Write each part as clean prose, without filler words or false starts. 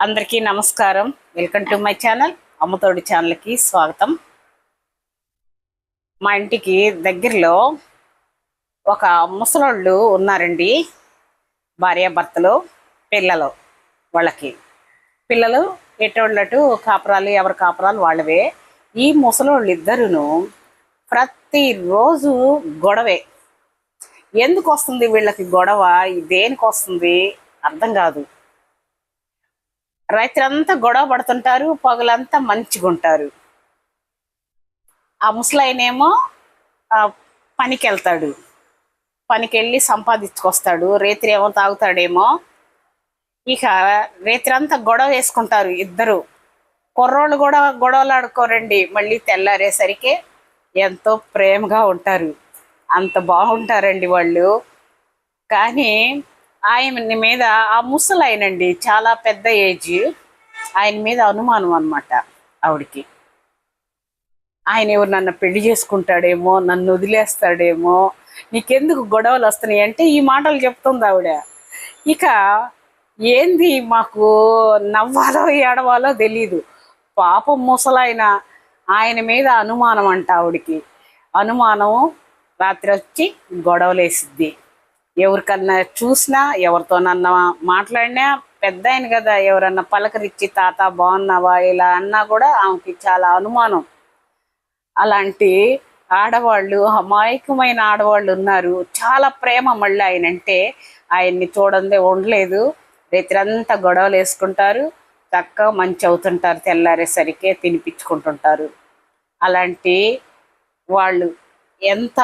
అందరికీ నమస్కారం. Welcome to my channel. అమ్మతోడి ఛానల్కి స్వాగతం. మా ఇంటికి దగ్గరలో ఒక ముసలోళ్ళు ఉన్నారండి. భార్యాభర్తలు, పిల్లలు. వాళ్ళకి పిల్లలు ఎటోళ్ళటు కాపురాలు, ఎవరి కాపురాలు వాళ్ళవే. ఈ ముసలోళ్ళు ఇద్దరును ప్రతిరోజు గొడవే. ఎందుకు వస్తుంది వీళ్ళకి గొడవ? దేనికి వస్తుంది అర్థం కాదు. రైతులంతా గొడవ పడుతుంటారు, పగలంతా మంచిగా ఉంటారు. ఆ ముసలాయనేమో పనికి వెళ్తాడు, పనికి వెళ్ళి సంపాదించుకొస్తాడు. రేత్రి ఏమో తాగుతాడేమో. ఇక రేత్రంతా గొడవ వేసుకుంటారు ఇద్దరు. కుర్రోళ్ళు కూడా గొడవలు ఆడుకోరండి. మళ్ళీ తెల్లారేసరికి ఎంతో ప్రేమగా ఉంటారు. అంత బాగుంటారండి వాళ్ళు. కానీ ఆయన మీద, ఆ ముసలాయనండి, చాలా పెద్ద ఏజ్, ఆయన మీద అనుమానం అన్నమాట ఆవిడికి. ఆయన ఎవరు నన్ను పెళ్లి చేసుకుంటాడేమో, నన్ను వదిలేస్తాడేమో, నీకెందుకు గొడవలు వస్తున్నాయి అంటే ఈ మాటలు చెప్తుంది ఆవిడ. ఇక ఏంది మాకు నవ్వాలో ఏడవాలో తెలీదు. పాపం ముసలాయన, ఆయన మీద అనుమానం అంట ఆవిడికి. అనుమానం రాత్రి వచ్చి గొడవలేసిద్ది. ఎవరికన్నా చూసినా, ఎవరితోనన్నా మాట్లాడినా, పెద్ద ఆయన కదా, ఎవరన్నా పలకరిచ్చి తాత బాగున్నావా ఇలా అన్నా కూడా ఆమెకి చాలా అనుమానం. అలాంటి ఆడవాళ్ళు, అమాయకమైన ఆడవాళ్ళు ఉన్నారు. చాలా ప్రేమ మళ్ళీ ఆయన అంటే. ఆయన్ని చూడందే ఉండలేదు. రైతులంతా గొడవలు వేసుకుంటారు, చక్కగా మంచి అవుతుంటారు. తెల్లారేసరికే తినిపించుకుంటుంటారు. అలాంటి వాళ్ళు ఎంత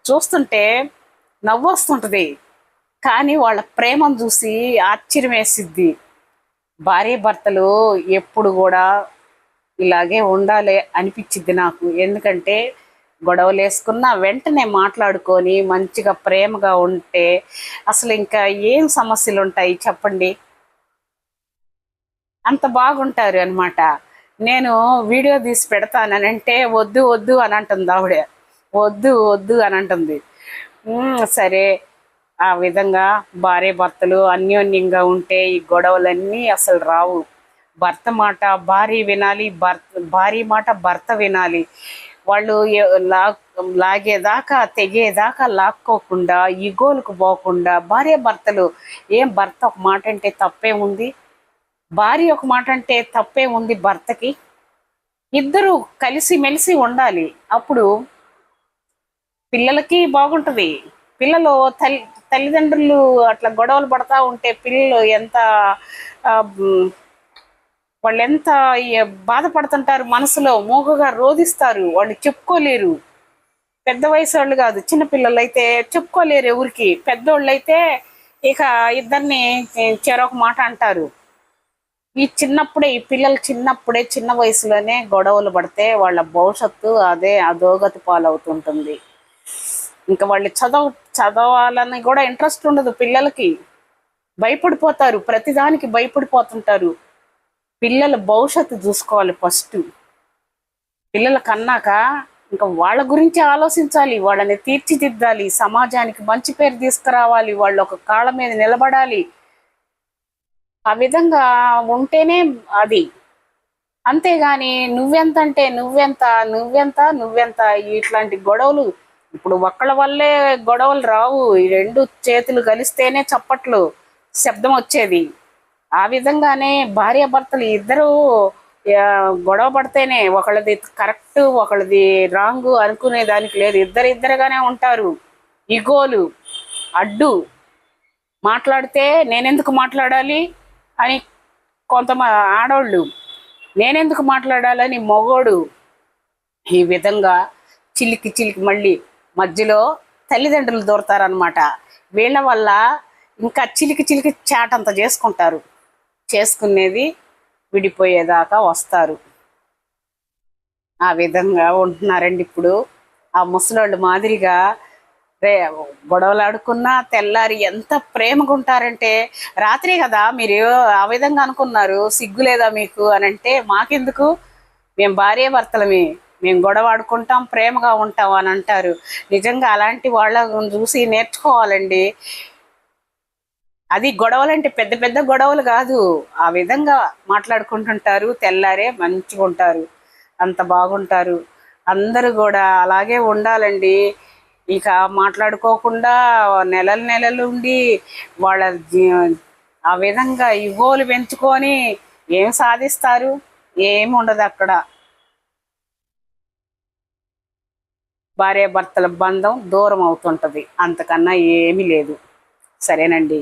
చూస్తుంటే నవ్వొస్తుంటుంది. కానీ వాళ్ళ ప్రేమను చూసి ఆశ్చర్యం వేసిద్ది. భార్య భర్తలు ఎప్పుడు కూడా ఇలాగే ఉండాలి అనిపించిద్ది నాకు. ఎందుకంటే గొడవలు వేసుకున్న వెంటనే మాట్లాడుకొని మంచిగా ప్రేమగా ఉంటే అసలు ఇంకా ఏం సమస్యలు ఉంటాయి చెప్పండి? అంత బాగుంటారు అనమాట. నేను వీడియో తీసి పెడతానంటే వద్దు వద్దు అని అంటుంది ఆవిడ. వద్దు వద్దు అని అంటుంది. సరే, ఆ విధంగా భార్య భర్తలు అన్యోన్యంగా ఉంటే ఈ గొడవలన్నీ అసలు రావు. భర్త మాట భార్య వినాలి, భార్య మాట భర్త వినాలి. వాళ్ళు లాగేదాకా, తెగేదాకా లాక్కోకుండా, ఈగోలకు పోకుండా భార్య భర్తలు. ఏం భర్త ఒక మాట అంటే తప్పేముంది? భార్య ఒక మాట అంటే తప్పేముంది భర్తకి? ఇద్దరు కలిసి మెలిసి ఉండాలి. అప్పుడు పిల్లలకి బాగుంటుంది. పిల్లలు తల్లిదండ్రులు అట్లా గొడవలు పడతా ఉంటే పిల్లలు వాళ్ళు ఎంత బాధపడుతుంటారు, మనసులో మూగగా రోధిస్తారు. వాళ్ళు చెప్పుకోలేరు. పెద్ద వయసు వాళ్ళు కాదు, చిన్నపిల్లలు అయితే చెప్పుకోలేరు ఎవరికి. పెద్దోళ్ళు అయితే ఇక ఇద్దరిని చెరొక మాట అంటారు. ఈ పిల్లలు చిన్నప్పుడే, చిన్న వయసులోనే గొడవలు పడితే వాళ్ళ భవిష్యత్తు అదే అధోగతి పాలవుతుంటుంది. ఇంకా వాళ్ళు చదవాలని కూడా ఇంట్రెస్ట్ ఉండదు పిల్లలకి. భయపడిపోతారు, ప్రతిదానికి భయపడిపోతుంటారు. పిల్లల భవిష్యత్తు చూసుకోవాలి ఫస్ట్. పిల్లల కన్నాక ఇంకా వాళ్ళ గురించి ఆలోచించాలి. వాళ్ళని తీర్చిదిద్దాలి, సమాజానికి మంచి పేరు తీసుకురావాలి, వాళ్ళు ఒక కాళ్ళ మీద నిలబడాలి. ఆ విధంగా ఉంటేనే అది. అంతేగాని నువ్వెంత అంటే నువ్వెంత నువ్వెంత నువ్వెంత ఇట్లాంటి గొడవలు ఇప్పుడు ఒక్కళ్ళ వల్లే గొడవలు రావు. ఈ రెండు చేతులు కలిస్తేనే చప్పట్లు శబ్దం వచ్చేది. ఆ విధంగానే భార్యాభర్తలు ఇద్దరు గొడవ పడితేనే ఒకళ్ళది కరెక్ట్, ఒకళ్ళది రాంగు అనుకునే దానికి లేదు. ఇద్దరుగానే ఉంటారు. ఇగోలు అడ్డు మాట్లాడితే నేనెందుకు మాట్లాడాలి అని కొంతమంది ఆడవాళ్ళు, నేనెందుకు మాట్లాడాలని మగోడు. ఈ విధంగా చిలికి మళ్ళీ మధ్యలో తల్లిదండ్రులు దూరతారనమాట. వీళ్ళ వల్ల ఇంకా చిలికి చాటంత చేసుకుంటారు. చేసుకునేది విడిపోయేదాకా వస్తారు. ఆ విధంగా ఉంటున్నారండి ఇప్పుడు. ఆ ముసలోళ్ళు మాదిరిగా గొడవలు ఆడుకున్నా తెల్లారి ఎంత ప్రేమగా ఉంటారంటే, రాత్రి కదా మీరు ఆ విధంగా అనుకున్నారు, సిగ్గు లేదా మీకు అని అంటే, మాకెందుకు, మేము భార్య భర్తలమే, మేము గొడవ ఆడుకుంటాం, ప్రేమగా ఉంటాం అని అంటారు. నిజంగా అలాంటి వాళ్ళని చూసి నేర్చుకోవాలండి. అది గొడవలంటే పెద్ద పెద్ద గొడవలు కాదు, ఆ విధంగా మాట్లాడుకుంటుంటారు, తెల్లారే మంచిగా ఉంటారు, అంత బాగుంటారు. అందరూ కూడా అలాగే ఉండాలండి. ఇక మాట్లాడుకోకుండా నెలలు నెలలు ఉండి వాళ్ళ ఆ విధంగా ఇగోలు పెంచుకొని ఏం సాధిస్తారు? ఏమి ఉండదు అక్కడ. భార్యాభర్తల బంధం దూరం అవుతుంటది, అంతకన్నా ఏమీ లేదు. సరేనండి.